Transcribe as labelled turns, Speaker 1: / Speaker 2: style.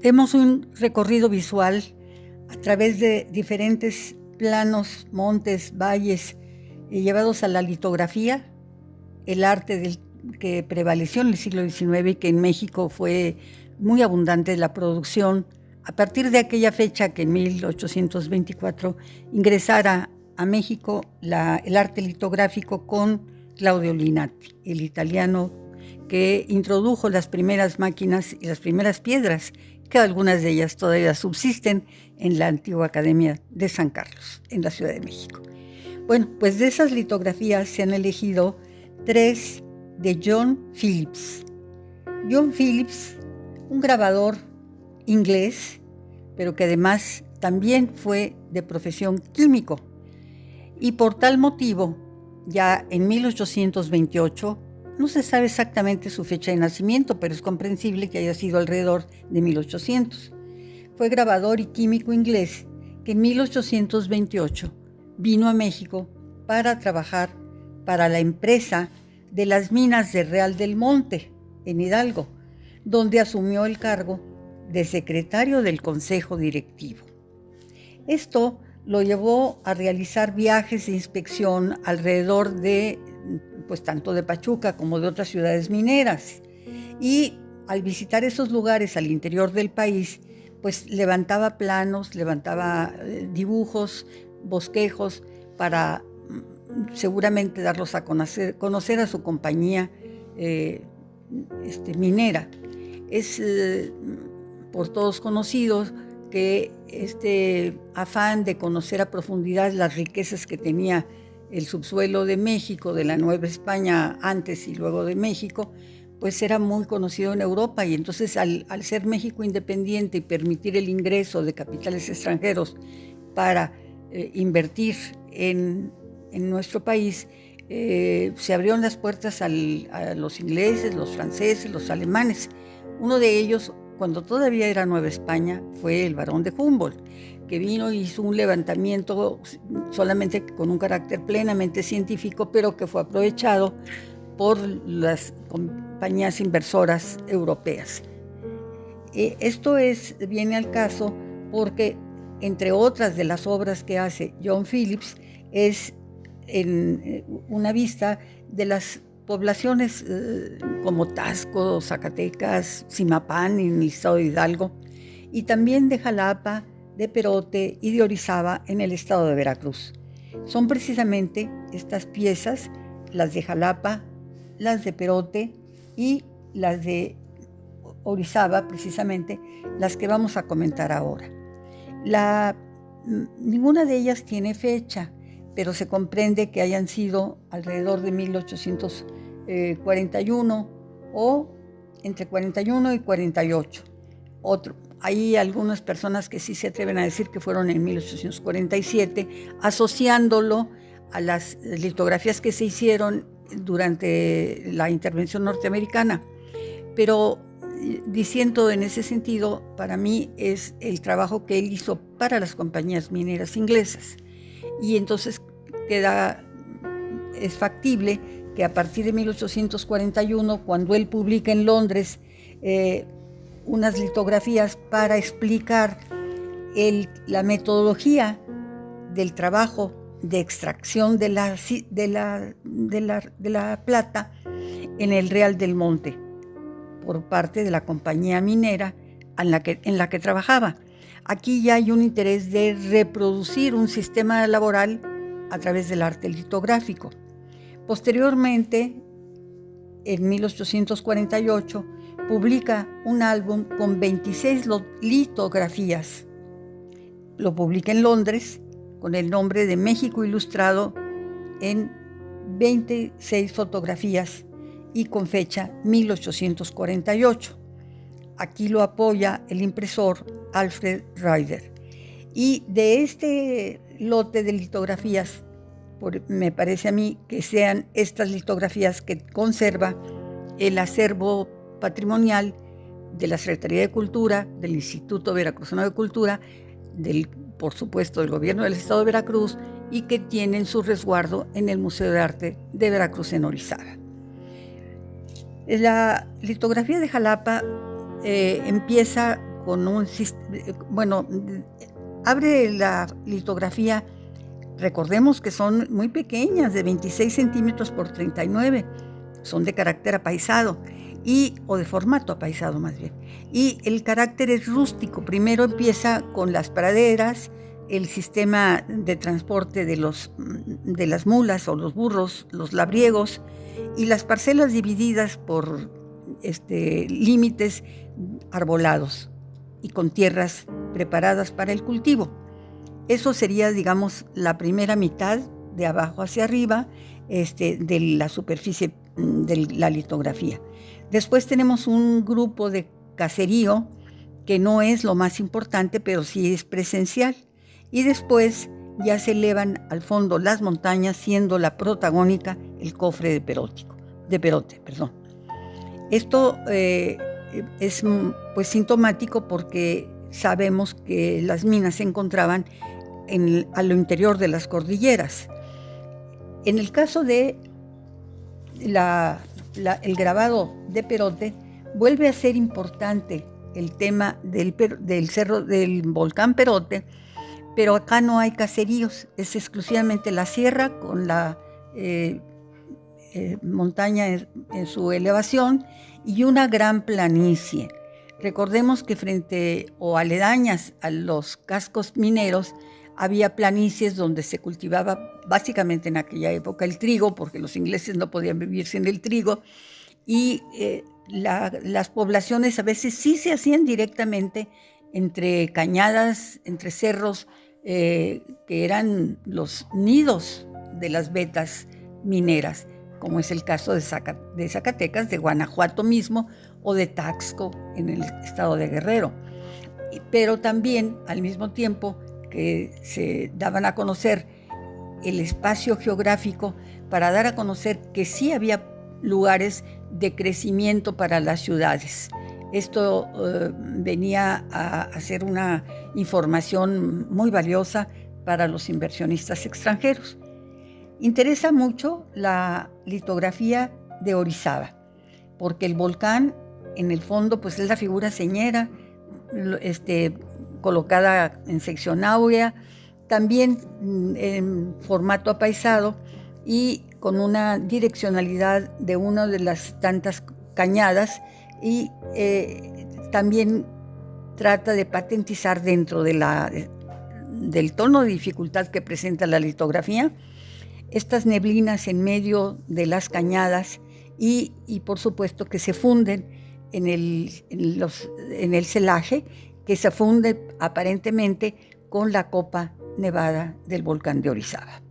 Speaker 1: Demos un recorrido visual a través de diferentes planos, montes, valles, llevados a la litografía, el arte que prevaleció en el siglo XIX y que en México fue muy abundante la producción, a partir de aquella fecha que en 1824 ingresara a México el arte litográfico con Claudio Linati, el italiano que introdujo las primeras máquinas y las primeras piedras, que algunas de ellas todavía subsisten en la antigua Academia de San Carlos, en la Ciudad de México. Bueno, pues de esas litografías se han elegido 3 de John Phillips. John Phillips, un grabador inglés, pero que además también fue de profesión químico. Y por tal motivo, ya en 1828, no se sabe exactamente su fecha de nacimiento, pero es comprensible que haya sido alrededor de 1800. Fue grabador y químico inglés que en 1828 vino a México para trabajar para la empresa de las minas de Real del Monte, en Hidalgo, donde asumió el cargo de secretario del Consejo Directivo. Esto lo llevó a realizar viajes de inspección alrededor de, pues tanto de Pachuca como de otras ciudades mineras. Y al visitar esos lugares al interior del país, pues levantaba planos, levantaba dibujos, bosquejos para seguramente darlos a conocer a su compañía minera. Es por todos conocidos que este afán de conocer a profundidad las riquezas que tenía el subsuelo de México, de la Nueva España antes y luego de México, pues era muy conocido en Europa, y entonces al ser México independiente y permitir el ingreso de capitales extranjeros para invertir en nuestro país, se abrieron las puertas a los ingleses, los franceses, los alemanes. Uno de ellos, cuando todavía era Nueva España, fue el barón de Humboldt, que vino y hizo un levantamiento solamente con un carácter plenamente científico, pero que fue aprovechado por las compañías inversoras europeas. Esto viene al caso porque, entre otras de las obras que hace John Phillips, es en una vista de las poblaciones como Taxco, Zacatecas, Zimapán en el estado de Hidalgo, y también de Jalapa, de Perote y de Orizaba en el estado de Veracruz. Son precisamente estas piezas, las de Jalapa, las de Perote y las de Orizaba, precisamente, las que vamos a comentar ahora. Ninguna de ellas tiene fecha, pero se comprende que hayan sido alrededor de 1841 o entre 41 y 48. Hay algunas personas que sí se atreven a decir que fueron en 1847, asociándolo a las litografías que se hicieron durante la intervención norteamericana. Pero diciendo en ese sentido, para mí es el trabajo que él hizo para las compañías mineras inglesas. Y entonces es factible que a partir de 1841, cuando él publica en Londres unas litografías para explicar la metodología del trabajo de extracción de la plata en el Real del Monte por parte de la compañía minera en la que trabajaba. Aquí ya hay un interés de reproducir un sistema laboral a través del arte litográfico. Posteriormente, en 1848, publica un álbum con 26 litografías. Lo publica en Londres con el nombre de México Ilustrado en 26 fotografías y con fecha 1848. Aquí lo apoya el impresor Alfred Ryder. Y de este lote de litografías, me parece a mí que sean estas litografías que conserva el acervo patrimonial de la Secretaría de Cultura, del Instituto Veracruzano de Cultura, por supuesto del Gobierno del Estado de Veracruz, y que tienen su resguardo en el Museo de Arte de Veracruz en Orizaba. La litografía de Jalapa empieza con abre la litografía. Recordemos que son muy pequeñas, de 26 centímetros por 39, son de carácter apaisado, o de formato apaisado más bien. Y el carácter es rústico. Primero empieza con las praderas, el sistema de transporte de las mulas o los burros, los labriegos, y las parcelas divididas por límites arbolados y con tierras preparadas para el cultivo. Eso sería, digamos, la primera mitad de abajo hacia arriba de la superficie de la litografía. Después tenemos un grupo de caserío que no es lo más importante, pero sí es presencial. Y después ya se elevan al fondo las montañas, siendo la protagónica el cofre de Perote. Esto es pues sintomático porque sabemos que las minas se encontraban a lo interior de las cordilleras. En el caso de el grabado de Perote, vuelve a ser importante el tema del cerro del volcán Perote, pero acá no hay caseríos, es exclusivamente la sierra con la montaña en su elevación y una gran planicie. Recordemos que frente o aledañas a los cascos mineros había planicies donde se cultivaba básicamente en aquella época el trigo, porque los ingleses no podían vivir sin el trigo, y las poblaciones a veces sí se hacían directamente entre cañadas, entre cerros, que eran los nidos de las vetas mineras, como es el caso de Zacatecas, de Guanajuato mismo, o de Taxco en el estado de Guerrero. Pero también, al mismo tiempo que se daban a conocer el espacio geográfico, para dar a conocer que sí había lugares de crecimiento para las ciudades. Esto venía a ser una información muy valiosa para los inversionistas extranjeros. Interesa mucho la litografía de Orizaba, porque el volcán en el fondo pues es la figura señera, colocada en sección áurea, también en formato apaisado y con una direccionalidad de una de las tantas cañadas, y también trata de patentizar dentro de del tono de dificultad que presenta la litografía estas neblinas en medio de las cañadas y por supuesto que se funden en el celaje, que se funde aparentemente con la copa nevada del volcán de Orizaba.